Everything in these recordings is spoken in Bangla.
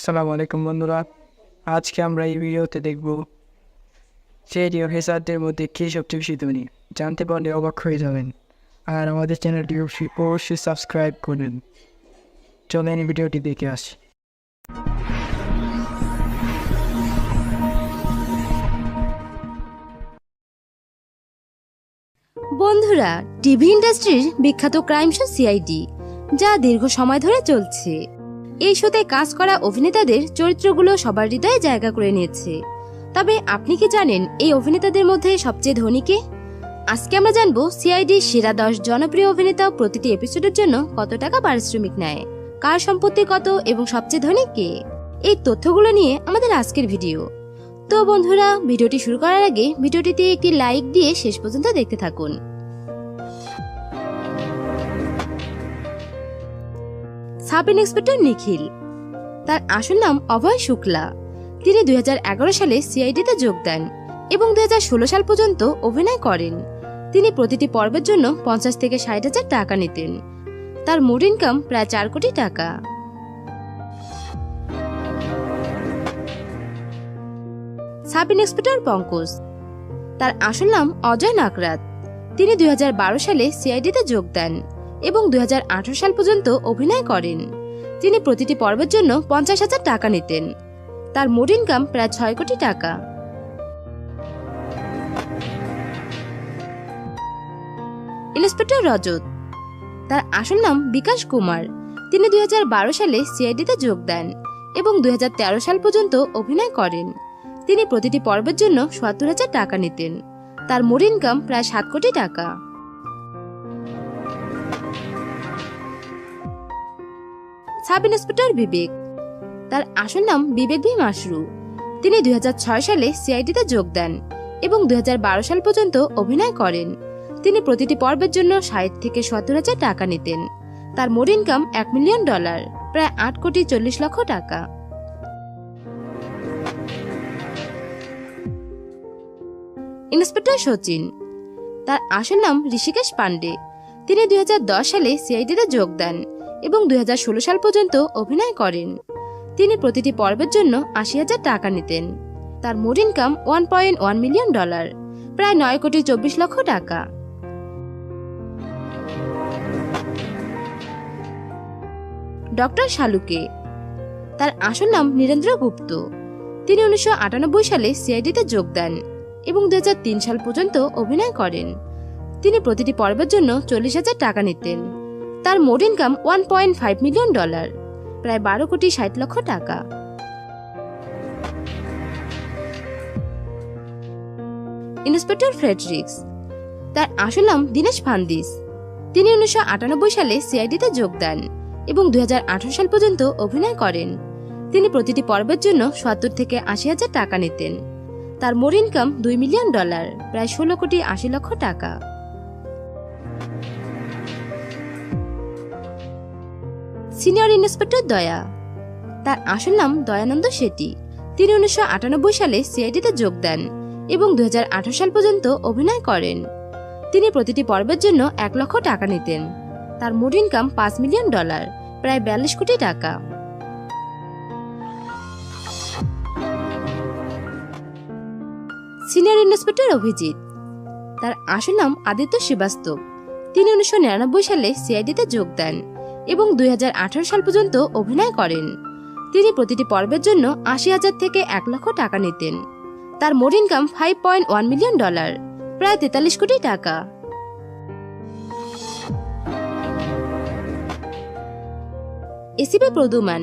আসসালামু আলাইকুম বন্ধুরা, আজকে আমরা এই ভিডিওতে দেখব থ্রেড ও হেসারদের মধ্যে কে সবচেয়ে বেশি ধনী। জানতে পারলে অবাক হয়ে যাবেন। আর আমাদের চ্যানেলটি অবশ্যই সাবস্ক্রাইব করবেন। চলেন ভিডিওটি দেখে আসি। বন্ধুরা, টিভি ইন্ডাস্ট্রির বিখ্যাত ক্রাইম শো সিআইডি, যা দীর্ঘ সময় ধরে চলছে। এই শোতে কাজ করা অভিনেতাদের চরিত্রগুলো সবার হৃদয়ে জায়গা করে নিয়েছে। তবে আপনি কি জানেন এই অভিনেতাদের মধ্যে সবচেয়ে ধনী কে? আজকে আমরা জানবো সিআইডির সেরা 10 জনপ্রিয় অভিনেতা প্রতিটি এপিসোডের জন্য কত টাকা পারিশ্রমিক নেয়, কার সম্পত্তি কত এবং সবচেয়ে ধনী কে। এই তথ্যগুলো নিয়ে আমাদের আজকের ভিডিও। তো বন্ধুরা, ভিডিওটি শুরু করার আগে ভিডিওটিতে একটি লাইক দিয়ে শেষ পর্যন্ত দেখতে থাকুন। সাব ইন্সপেক্টর নিখিল। তার আসল নাম অভয় শুক্লা। তিনি 2011 সালে সিআইডিতে যোগ দেন এবং 2016 সাল পর্যন্ত অভিনয় করেন। তিনি প্রতিটি পর্বের জন্য 50 থেকে 60,000 টাকা নিতেন। তার মোট ইনকাম প্রায় 4 কোটি টাকা। Sub inspector Pankaj. তার আসল নাম অজয় নাকরাত। তিনি 2012 সালে সিআইডিতে যোগ দেন এবং 2018 সাল পর্যন্ত অভিনয় করেন। তিনি প্রতিটি পর্বের জন্য 50,000 টাকা নিতেন। তার মোট ইনকাম প্রায় 6 কোটি টাকা। ইন্সপেক্টর রজত। তার আসল নাম বিকাশ কুমার। তিনি 2012 সালে সিআইডিতে যোগ দেন এবং 2013 সাল পর্যন্ত অভিনয় করেন। তিনি প্রতিটি পর্বের জন্য 70,000 টাকা নিতেন। তার মোট ইনকাম প্রায় 7 কোটি টাকা। সাব ইন্সপেক্টর বিবেক। তার আসল নাম বিবেক ভি মাশরু। তিনি 2006 সালে সিআইডিতে যোগ দেন এবং 2012 সাল পর্যন্ত অভিনয় করেন। তিনি প্রতিটি পর্বের জন্য 60 থেকে 70,000 টাকা নিতেন। তার মোট ইনকাম $1 মিলিয়ন, প্রায় 8 কোটি 40 লক্ষ টাকা। ইন্সপেক্টর সচিন। তার আসল নাম ঋষিকেশ পান্ডে। তিনি 2010 সালে সিআইডিতে যোগ দেন এবং 2016 সাল পর্যন্ত অভিনয় করেন। তিনি প্রতিটি পর্বের জন্য 80,000 টাকা নিতেন। তার মোট ইনকাম $1.1 মিলিয়ন, প্রায় 9 কোটি 24 লক্ষ টাকা। ডক্টর শালুকে। তার আসল নাম নীরেন্দ্র গুপ্ত। তিনি 1998 সালে সিআইডিতে যোগ দেন এবং 2003 সাল পর্যন্ত অভিনয় করেন। তিনি প্রতিটি পর্বের জন্য 40,000 টাকা নিতেন। তার মোট ইনকাম $1.5 মিলিয়ন, প্রায় 12 কোটি 60 লক্ষ টাকা। Inspector Friedreich's. তার আসল নাম দীনেশ ফান্দিস। তিনি 1998 সালে সিআইডিতে যোগ দেন এবং 2018 সাল পর্যন্ত অভিনয় করেন। তিনি প্রতিটি পর্বের জন্য 70 থেকে 80,000 টাকা নিতেন। তার মোট ইনকাম $2 মিলিয়ন, প্রায় 16 কোটি 80 লক্ষ টাকা। সিনিয়র ইন্সপেক্টর দয়া। তার আসল নাম দয়ানন্দ শেট্টি। তিনি 1998 সালে সিআইডিতে যোগ দেন এবং 2018 সাল পর্যন্ত অভিনয় করেন। তিনি প্রতিটি পর্বের জন্য 1 লক্ষ টাকা নিতেন। তার মোট ইনকাম $5 মিলিয়ন, প্রায় 42 কোটি টাকা। Senior inspector Abhijit. তার আসল নাম আদিত্য শ্রীবাস্তব। তিনি 1999 সালে সিআইডিতে যোগ দেন এবং 2018 সাল পর্যন্ত অভিনয় করেন। তিনি প্রতিটি পর্বের জন্য 80,000 থেকে 1 লক্ষ টাকা নিতেন। তার মোট ইনকাম $5.1 মিলিয়ন, প্রায় 43 কোটি টাকা। এসিপি প্রদুমান।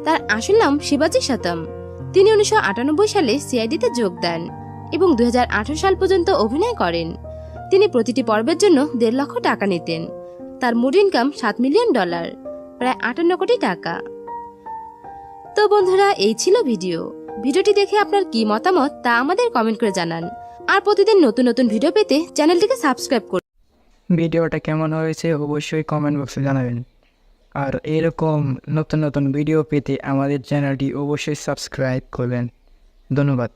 তার আসল নাম শিবাজি শতম। তিনি 1998 সালে সিআইডিতে যোগ দেন এবং 2018 সাল পর্যন্ত অভিনয় করেন। তিনি প্রতিটি পর্বের জন্য 1.5 লক্ষ টাকা নিতেন। তার মোট ইনকাম $7 মিলিয়ন, প্রায় 58 কোটি টাকা। তো বন্ধুরা, এই ছিল ভিডিওটি দেখে আপনার কি মতামত তা আমাদের কমেন্ট করে জানান। আর প্রতিদিন নতুন নতুন ভিডিও পেতে চ্যানেলটিকে সাবস্ক্রাইব করুন। ভিডিওটা কেমন হয়েছে অবশ্যই কমেন্ট বক্সে জানাবেন। আর এরকম নতুন নতুন ভিডিও পেতে আমাদের চ্যানেলটি অবশ্যই সাবস্ক্রাইব করবেন। ধন্যবাদ।